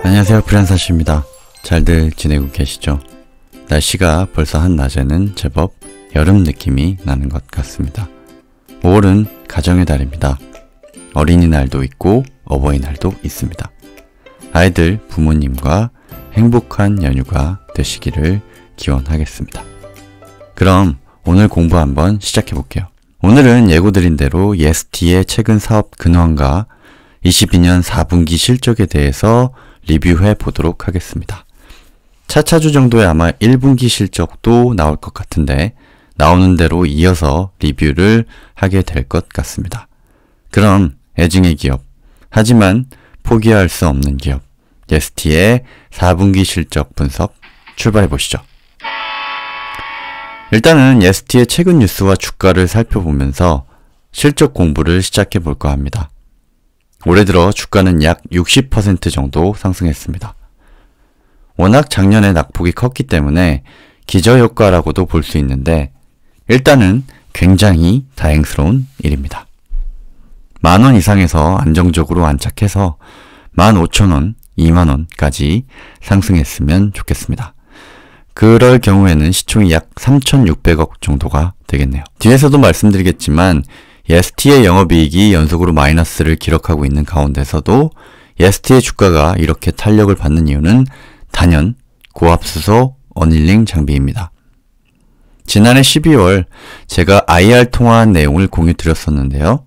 안녕하세요, 프리랜서씨입니다. 잘들 지내고 계시죠? 날씨가 벌써 한낮에는 제법 여름 느낌이 나는 것 같습니다. 5월은 가정의 달입니다. 어린이날도 있고 어버이날도 있습니다. 아이들 부모님과 행복한 연휴가 되시기를 기원하겠습니다. 그럼 오늘 공부 한번 시작해 볼게요. 오늘은 예고드린 대로 예스티의 최근 사업 근황과 22년 4분기 실적에 대해서 리뷰해 보도록 하겠습니다. 차차주 정도에 아마 1분기 실적도 나올 것 같은데 나오는 대로 이어서 리뷰를 하게 될 것 같습니다. 그럼 애증의 기업, 하지만 포기할 수 없는 기업, 예스티의 4분기 실적 분석 출발해 보시죠. 일단은 예스티의 최근 뉴스와 주가를 살펴보면서 실적 공부를 시작해 볼까 합니다. 올해 들어 주가는 약 60% 정도 상승했습니다. 워낙 작년에 낙폭이 컸기 때문에 기저효과라고도 볼 수 있는데 일단은 굉장히 다행스러운 일입니다. 10,000원 이상에서 안정적으로 안착해서 15,000원, 20,000원까지 상승했으면 좋겠습니다. 그럴 경우에는 시총이 약 3,600억 정도가 되겠네요. 뒤에서도 말씀드리겠지만 예스티의 영업이익이 연속으로 마이너스를 기록하고 있는 가운데서도 예스티의 주가가 이렇게 탄력을 받는 이유는 단연 고압수소 어닐링 장비입니다. 지난해 12월 제가 IR 통화한 내용을 공유 드렸었는데요.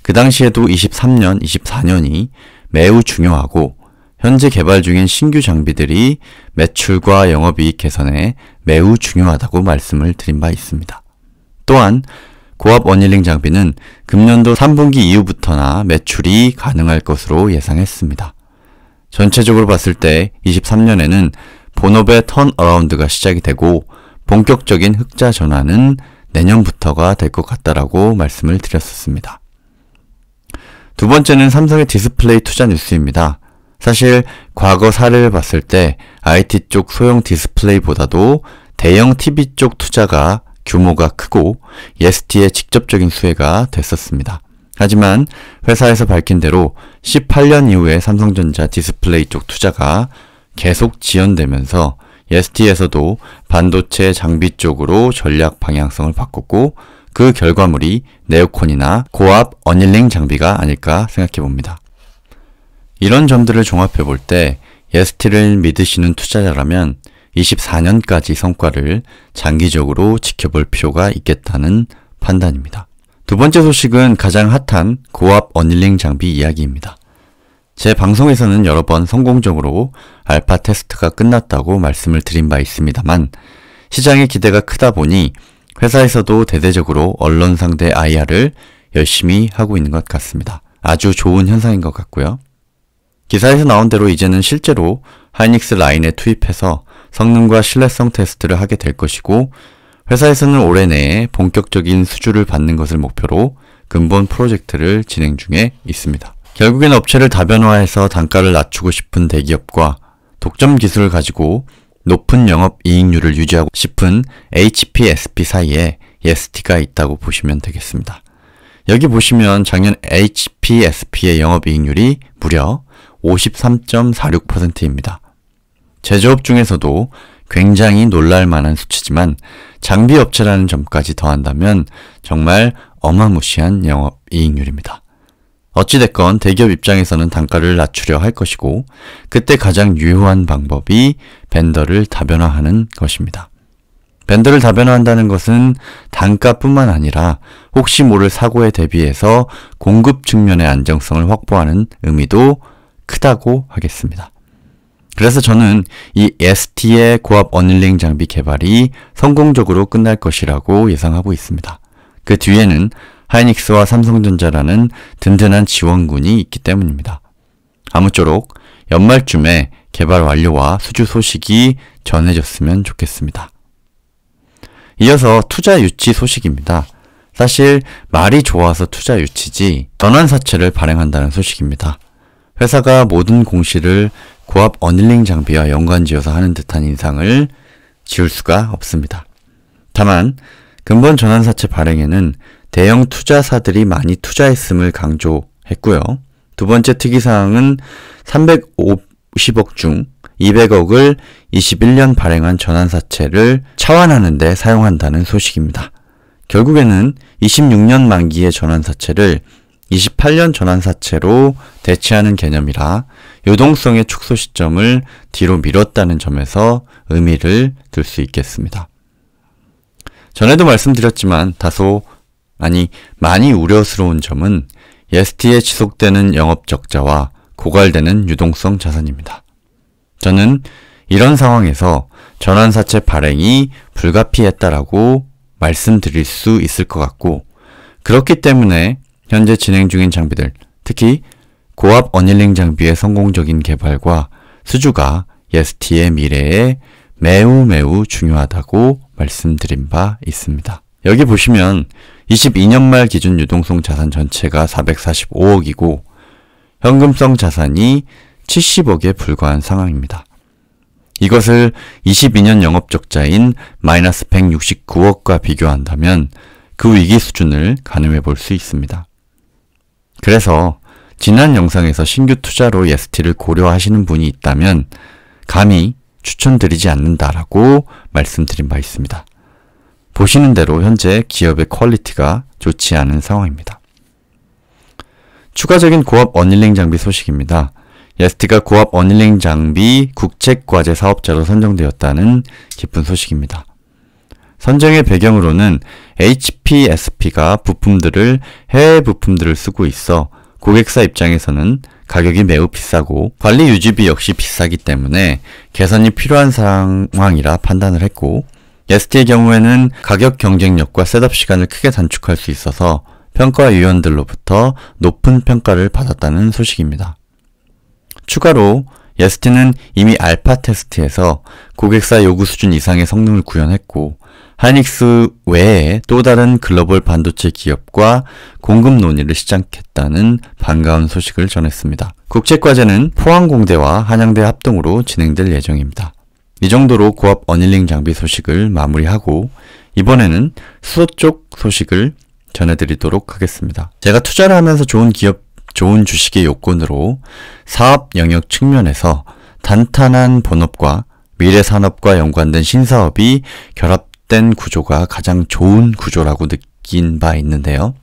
그 당시에도 23년, 24년이 매우 중요하고 현재 개발 중인 신규 장비들이 매출과 영업이익 개선에 매우 중요하다고 말씀을 드린 바 있습니다. 또한 고압 어닐링 장비는 금년도 3분기 이후부터나 매출이 가능할 것으로 예상했습니다. 전체적으로 봤을 때 23년에는 본업의 턴어라운드가 시작이 되고 본격적인 흑자 전환은 내년부터가 될 것 같다라고 말씀을 드렸었습니다. 두 번째는 삼성의 디스플레이 투자 뉴스입니다. 사실 과거 사례를 봤을 때 IT 쪽 소형 디스플레이보다도 대형 TV 쪽 투자가 규모가 크고 예스티의 직접적인 수혜가 됐었습니다. 하지만 회사에서 밝힌 대로 18년 이후에 삼성전자 디스플레이 쪽 투자가 계속 지연되면서 예스티에서도 반도체 장비 쪽으로 전략 방향성을 바꿨고 그 결과물이 네오콘이나 고압 어닐링 장비가 아닐까 생각해 봅니다. 이런 점들을 종합해 볼 때 예스티를 믿으시는 투자자라면 24년까지 성과를 장기적으로 지켜볼 필요가 있겠다는 판단입니다. 두 번째 소식은 가장 핫한 고압 어닐링 장비 이야기입니다. 제 방송에서는 여러 번 성공적으로 알파 테스트가 끝났다고 말씀을 드린 바 있습니다만 시장의 기대가 크다 보니 회사에서도 대대적으로 언론 상대 IR을 열심히 하고 있는 것 같습니다. 아주 좋은 현상인 것 같고요. 기사에서 나온 대로 이제는 실제로 하이닉스 라인에 투입해서 성능과 신뢰성 테스트를 하게 될 것이고 회사에서는 올해 내에 본격적인 수주를 받는 것을 목표로 근본 프로젝트를 진행 중에 있습니다. 결국엔 업체를 다변화해서 단가를 낮추고 싶은 대기업과 독점 기술을 가지고 높은 영업 이익률을 유지하고 싶은 HPSP 사이에 예스티가 있다고 보시면 되겠습니다. 여기 보시면 작년 HPSP의 영업 이익률이 무려 53.46%입니다. 제조업 중에서도 굉장히 놀랄만한 수치지만 장비 업체라는 점까지 더한다면 정말 어마무시한 영업 이익률입니다. 어찌됐건 대기업 입장에서는 단가를 낮추려 할 것이고 그때 가장 유효한 방법이 벤더를 다변화하는 것입니다. 벤더를 다변화한다는 것은 단가뿐만 아니라 혹시 모를 사고에 대비해서 공급 측면의 안정성을 확보하는 의미도 크다고 하겠습니다. 그래서 저는 이 예스티의 고압 어닐링 장비 개발이 성공적으로 끝날 것이라고 예상하고 있습니다. 그 뒤에는 하이닉스와 삼성전자라는 든든한 지원군이 있기 때문입니다. 아무쪼록 연말쯤에 개발 완료와 수주 소식이 전해졌으면 좋겠습니다. 이어서 투자 유치 소식입니다. 사실 말이 좋아서 투자 유치지 전환사채를 발행한다는 소식입니다. 회사가 모든 공시를 고압 어닐링 장비와 연관지어서 하는 듯한 인상을 지울 수가 없습니다. 다만 근본 전환사채 발행에는 대형 투자사들이 많이 투자했음을 강조했고요. 두 번째 특이사항은 150억 중 200억을 21년 발행한 전환사채를 차환하는 데 사용한다는 소식입니다. 결국에는 26년 만기의 전환사채를 28년 전환사채로 대체하는 개념이라 유동성의 축소 시점을 뒤로 미뤘다는 점에서 의미를 둘 수 있겠습니다. 전에도 말씀드렸지만 많이 우려스러운 점은 ST에 지속되는 영업적자와 고갈되는 유동성 자산입니다. 저는 이런 상황에서 전환사채 발행이 불가피했다라고 말씀드릴 수 있을 것 같고, 그렇기 때문에 현재 진행 중인 장비들, 특히 고압 어닐링 장비의 성공적인 개발과 수주가 ST의 미래에 매우 중요하다고 말씀드린 바 있습니다. 여기 보시면 22년 말 기준 유동성 자산 전체가 445억이고 현금성 자산이 70억에 불과한 상황입니다. 이것을 22년 영업적자인 마이너스 169억과 비교한다면 그 위기 수준을 가늠해 볼 수 있습니다. 그래서 지난 영상에서 신규 투자로 ST를 고려하시는 분이 있다면 감히 추천드리지 않는다라고 말씀드린 바 있습니다. 보시는 대로 현재 기업의 퀄리티가 좋지 않은 상황입니다. 추가적인 고압 어닐링 장비 소식입니다. ST가 고압 어닐링 장비 국책과제 사업자로 선정되었다는 기쁜 소식입니다. 선정의 배경으로는 HPSP가 해외 부품들을 쓰고 있어 고객사 입장에서는 가격이 매우 비싸고 관리 유지비 역시 비싸기 때문에 개선이 필요한 상황이라 판단을 했고, ST의 경우에는 가격 경쟁력과 셋업 시간을 크게 단축할 수 있어서 평가위원들로부터 높은 평가를 받았다는 소식입니다. 추가로 ST는 이미 알파 테스트에서 고객사 요구 수준 이상의 성능을 구현했고, 하이닉스 외에 또 다른 글로벌 반도체 기업과 공급 논의를 시작했다는 반가운 소식을 전했습니다. 국책과제는 포항공대와 한양대 합동으로 진행될 예정입니다. 이 정도로 고압 어닐링 장비 소식을 마무리하고 이번에는 수소 쪽 소식을 전해드리도록 하겠습니다. 제가 투자를 하면서 좋은 주식의 요건으로 사업 영역 측면에서 탄탄한 본업과 미래 산업과 연관된 신사업이 결합된 구조가 가장 좋은 구조라고 느낀 바 있는데요.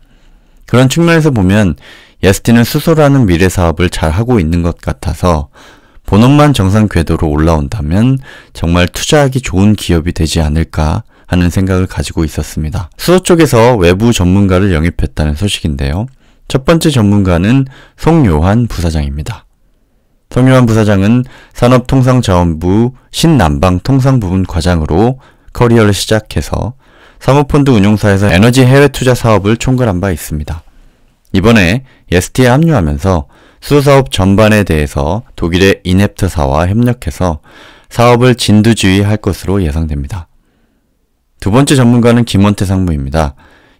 그런 측면에서 보면 ST는 수소라는 미래 사업을 잘 하고 있는 것 같아서 본업만 정상 궤도로 올라온다면 정말 투자하기 좋은 기업이 되지 않을까 하는 생각을 가지고 있었습니다. 수소 쪽에서 외부 전문가를 영입했다는 소식인데요. 첫 번째 전문가는 송요한 부사장입니다. 송요한 부사장은 산업통상자원부 신남방 통상부문 과장으로 커리어를 시작해서 사모펀드 운용사에서 에너지 해외 투자 사업을 총괄한 바 있습니다. 이번에 ST에 합류하면서 수소사업 전반에 대해서 독일의 이넵트사와 협력해서 사업을 진두지휘할 것으로 예상됩니다. 두 번째 전문가는 김원태 상무입니다.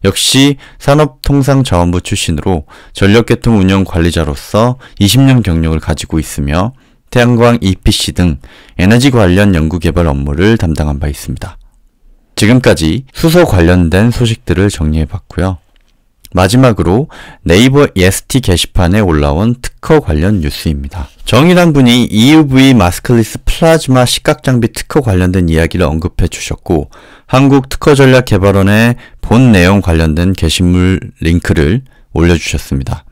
역시 산업통상자원부 출신으로 전력계통 운영 관리자로서 20년 경력을 가지고 있으며 태양광 EPC 등 에너지 관련 연구개발 업무를 담당한 바 있습니다. 지금까지 수소 관련된 소식들을 정리해봤고요. 마지막으로 네이버 ST 게시판에 올라온 특허 관련 뉴스입니다. 정일환 분이 EUV 마스클리스 플라즈마 시각장비 특허 관련된 이야기를 언급해 주셨고, 한국특허전략개발원의 본 내용 관련된 게시물 링크를 올려주셨습니다.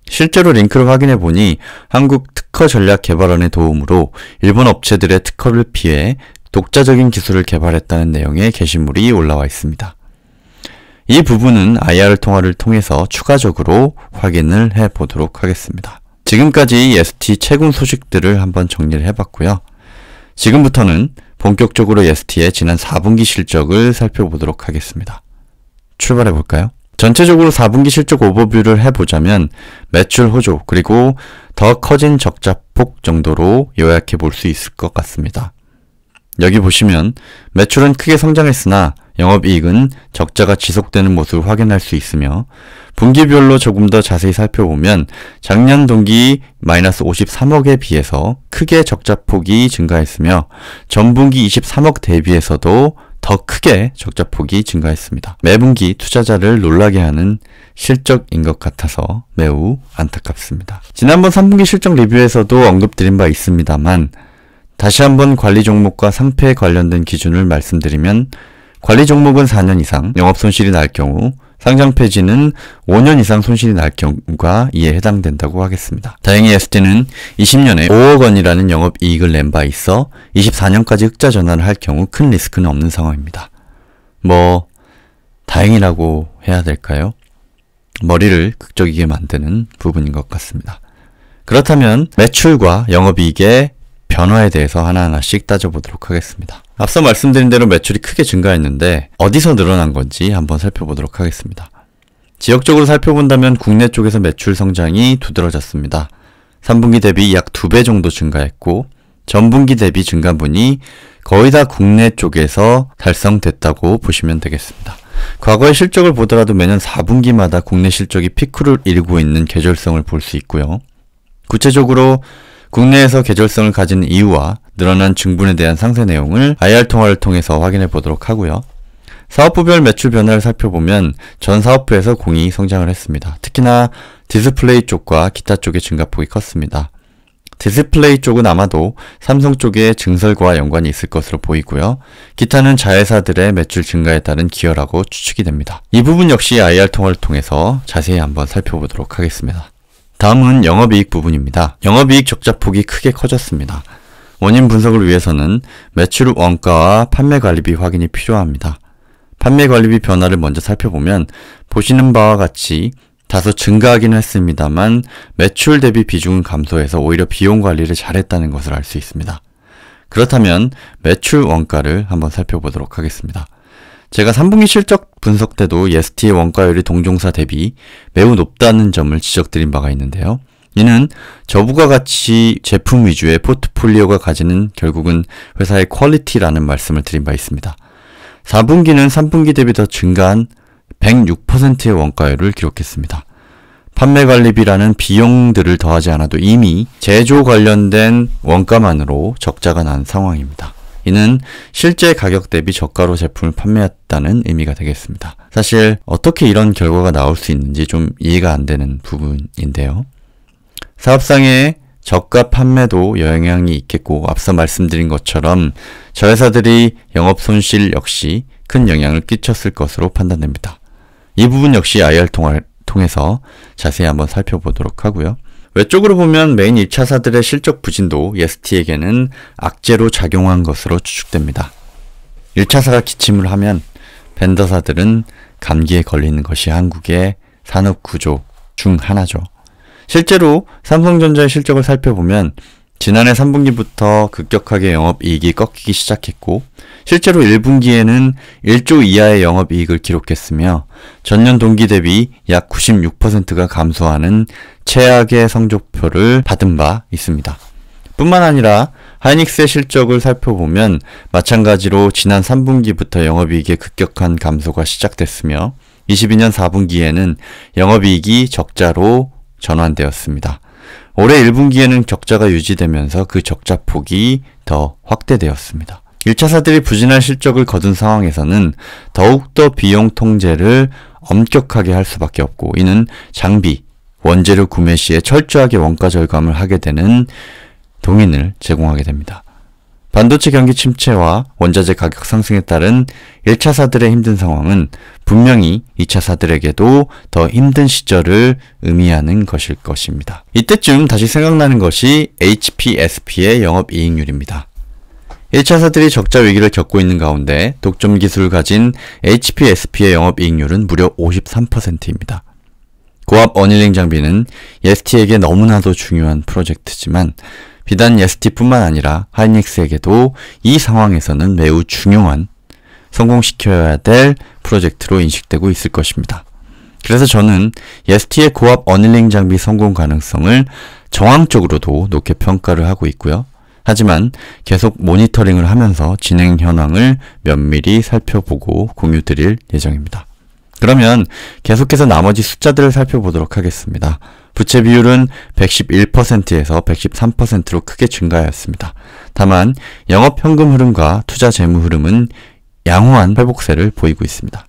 실제로 링크를 확인해 보니 한국특허전략개발원의 도움으로 일본 업체들의 특허를 피해 독자적인 기술을 개발했다는 내용의 게시물이 올라와 있습니다. 이 부분은 IR 통화를 통해서 추가적으로 확인을 해보도록 하겠습니다. 지금까지 ST 최근 소식들을 한번 정리를 해봤고요. 지금부터는 본격적으로 ST의 지난 4분기 실적을 살펴보도록 하겠습니다. 출발해볼까요? 전체적으로 4분기 실적 오버뷰를 해보자면 매출 호조 그리고 더 커진 적자폭 정도로 요약해 볼 수 있을 것 같습니다. 여기 보시면 매출은 크게 성장했으나 영업이익은 적자가 지속되는 모습을 확인할 수 있으며, 분기별로 조금 더 자세히 살펴보면 작년 동기 마이너스 53억에 비해서 크게 적자폭이 증가했으며 전분기 23억 대비해서도 더 크게 적자폭이 증가했습니다. 매분기 투자자를 놀라게 하는 실적인 것 같아서 매우 안타깝습니다. 지난번 3분기 실적 리뷰에서도 언급드린 바 있습니다만 다시 한번 관리 종목과 상패에 관련된 기준을 말씀드리면 관리 종목은 4년 이상 영업손실이 날 경우 상장 폐지는 5년 이상 손실이 날 경우가 이에 해당된다고 하겠습니다. 다행히 ST는 20년에 5억 원이라는 영업이익을 낸 바 있어 24년까지 흑자 전환을 할 경우 큰 리스크는 없는 상황입니다. 다행이라고 해야 될까요? 머리를 극적이게 만드는 부분인 것 같습니다. 그렇다면 매출과 영업이익의 변화에 대해서 하나하나씩 따져보도록 하겠습니다. 앞서 말씀드린 대로 매출이 크게 증가했는데 어디서 늘어난 건지 한번 살펴보도록 하겠습니다. 지역적으로 살펴본다면 국내 쪽에서 매출 성장이 두드러졌습니다. 3분기 대비 약 2배 정도 증가했고 전분기 대비 증가분이 거의 다 국내 쪽에서 달성됐다고 보시면 되겠습니다. 과거의 실적을 보더라도 매년 4분기마다 국내 실적이 피크를 이루고 있는 계절성을 볼 수 있고요. 구체적으로 국내에서 계절성을 가진 이유와 늘어난 증분에 대한 상세 내용을 IR 통화를 통해서 확인해 보도록 하고요. 사업부별 매출 변화를 살펴보면 전 사업부에서 공이 성장을 했습니다. 특히나 디스플레이 쪽과 기타 쪽의 증가폭이 컸습니다. 디스플레이 쪽은 아마도 삼성 쪽의 증설과 연관이 있을 것으로 보이고요. 기타는 자회사들의 매출 증가에 따른 기여라고 추측이 됩니다. 이 부분 역시 IR 통화를 통해서 자세히 한번 살펴보도록 하겠습니다. 다음은 영업이익 부분입니다. 영업이익 적자폭이 크게 커졌습니다. 원인 분석을 위해서는 매출 원가와 판매관리비 확인이 필요합니다. 판매관리비 변화를 먼저 살펴보면 보시는 바와 같이 다소 증가하기는 했습니다만 매출 대비 비중은 감소해서 오히려 비용 관리를 잘했다는 것을 알 수 있습니다. 그렇다면 매출 원가를 한번 살펴보도록 하겠습니다. 제가 3분기 실적 분석 때도 ST의 원가율이 동종사 대비 매우 높다는 점을 지적드린 바가 있는데요. 이는 저부가 가치 제품 위주의 포트폴리오가 가지는 결국은 회사의 퀄리티라는 말씀을 드린 바 있습니다. 4분기는 3분기 대비 더 증가한 106%의 원가율을 기록했습니다. 판매관리비라는 비용들을 더하지 않아도 이미 제조 관련된 원가만으로 적자가 난 상황입니다. 이는 실제 가격 대비 저가로 제품을 판매했다는 의미가 되겠습니다. 사실 어떻게 이런 결과가 나올 수 있는지 좀 이해가 안 되는 부분인데요. 사업상의 저가 판매도 영향이 있겠고 앞서 말씀드린 것처럼 저회사들이 영업 손실 역시 큰 영향을 끼쳤을 것으로 판단됩니다. 이 부분 역시 IR 통화를 통해서 자세히 한번 살펴보도록 하고요. 외적으로 보면 메인 1차사들의 실적 부진도 ST에게는 악재로 작용한 것으로 추측됩니다. 1차사가 기침을 하면 벤더사들은 감기에 걸리는 것이 한국의 산업 구조 중 하나죠. 실제로 삼성전자의 실적을 살펴보면 지난해 3분기부터 급격하게 영업이익이 꺾이기 시작했고 실제로 1분기에는 1조 이하의 영업이익을 기록했으며 전년 동기 대비 약 96%가 감소하는 최악의 성적표를 받은 바 있습니다. 뿐만 아니라 하이닉스의 실적을 살펴보면 마찬가지로 지난 3분기부터 영업이익의 급격한 감소가 시작됐으며 22년 4분기에는 영업이익이 적자로 전환되었습니다. 올해 1분기에는 적자가 유지되면서 그 적자폭이 더 확대되었습니다. 1차사들이 부진한 실적을 거둔 상황에서는 더욱더 비용 통제를 엄격하게 할 수밖에 없고 이는 장비, 원재료 구매 시에 철저하게 원가 절감을 하게 되는 동인을 제공하게 됩니다. 반도체 경기 침체와 원자재 가격 상승에 따른 1차사들의 힘든 상황은 분명히 2차사들에게도 더 힘든 시절을 의미하는 것일 것입니다. 이때쯤 다시 생각나는 것이 HPSP의 영업이익률입니다. 1차사들이 적자 위기를 겪고 있는 가운데 독점 기술을 가진 HPSP의 영업이익률은 무려 53%입니다. 고압 어닐링 장비는 ST에게 너무나도 중요한 프로젝트지만 비단 ST뿐만 아니라 하이닉스에게도 이 상황에서는 매우 중요한 성공시켜야 될 프로젝트로 인식되고 있을 것입니다. 그래서 저는 ST의 고압 어닐링 장비 성공 가능성을 정황적으로도 높게 평가를 하고 있고요. 하지만 계속 모니터링을 하면서 진행 현황을 면밀히 살펴보고 공유드릴 예정입니다. 그러면 계속해서 나머지 숫자들을 살펴보도록 하겠습니다. 부채 비율은 111%에서 113%로 크게 증가하였습니다. 다만 영업현금 흐름과 투자 재무 흐름은 양호한 회복세를 보이고 있습니다.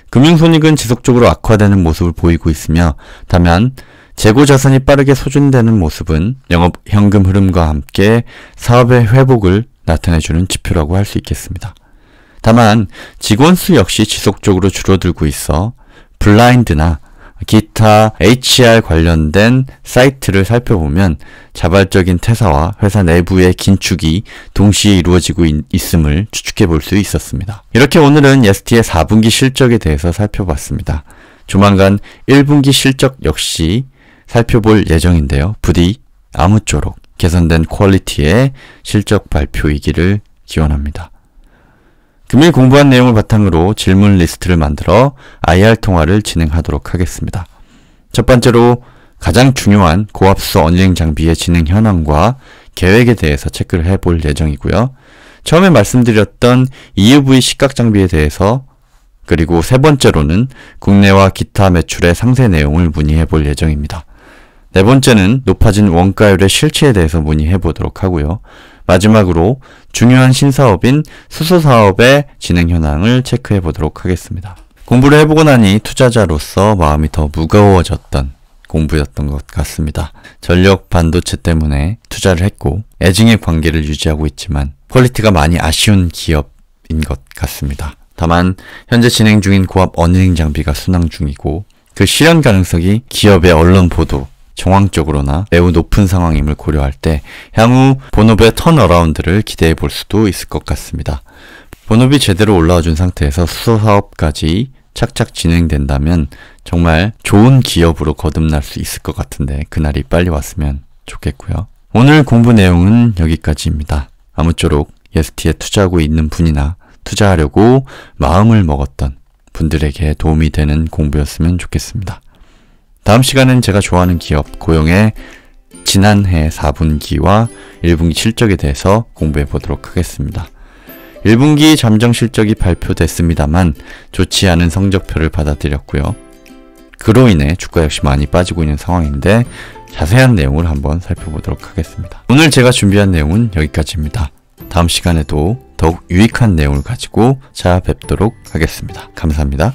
금융손익은 지속적으로 악화되는 모습을 보이고 있으며 다만 재고자산이 빠르게 소진되는 모습은 영업현금 흐름과 함께 사업의 회복을 나타내주는 지표라고 할 수 있겠습니다. 다만 직원수 역시 지속적으로 줄어들고 있어 블라인드나 기타 HR 관련된 사이트를 살펴보면 자발적인 퇴사와 회사 내부의 긴축이 동시에 이루어지고 있음을 추측해 볼 수 있었습니다. 이렇게 오늘은 예스티의 4분기 실적에 대해서 살펴봤습니다. 조만간 1분기 실적 역시 살펴볼 예정인데요. 부디 아무쪼록 개선된 퀄리티의 실적 발표이기를 기원합니다. 금일 공부한 내용을 바탕으로 질문 리스트를 만들어 IR 통화를 진행하도록 하겠습니다. 첫 번째로 가장 중요한 고압수 언닝 장비의 진행 현황과 계획에 대해서 체크를 해볼 예정이고요. 처음에 말씀드렸던 EUV 시각 장비에 대해서 그리고 세 번째로는 국내와 기타 매출의 상세 내용을 문의해 볼 예정입니다. 네 번째는 높아진 원가율의 실체에 대해서 문의해 보도록 하고요. 마지막으로 중요한 신사업인 수소사업의 진행 현황을 체크해 보도록 하겠습니다. 공부를 해보고 나니 투자자로서 마음이 더 무거워졌던 공부였던 것 같습니다. 전력 반도체 때문에 투자를 했고 애증의 관계를 유지하고 있지만 퀄리티가 많이 아쉬운 기업인 것 같습니다. 다만 현재 진행 중인 고압 어닝 장비가 순항 중이고 그 실현 가능성이 기업의 언론 보도 정황적으로나 매우 높은 상황임을 고려할 때 향후 본업의 턴어라운드를 기대해 볼 수도 있을 것 같습니다. 본업이 제대로 올라와 준 상태에서 수소사업까지 착착 진행된다면 정말 좋은 기업으로 거듭날 수 있을 것 같은데 그날이 빨리 왔으면 좋겠고요. 오늘 공부 내용은 여기까지입니다. 아무쪼록 예스티에 투자하고 있는 분이나 투자하려고 마음을 먹었던 분들에게 도움이 되는 공부였으면 좋겠습니다. 다음 시간은 제가 좋아하는 기업 고용의 지난해 4분기와 1분기 실적에 대해서 공부해 보도록 하겠습니다. 1분기 잠정 실적이 발표됐습니다만 좋지 않은 성적표를 받아들였고요. 그로 인해 주가 역시 많이 빠지고 있는 상황인데 자세한 내용을 한번 살펴보도록 하겠습니다. 오늘 제가 준비한 내용은 여기까지입니다. 다음 시간에도 더욱 유익한 내용을 가지고 찾아뵙도록 하겠습니다. 감사합니다.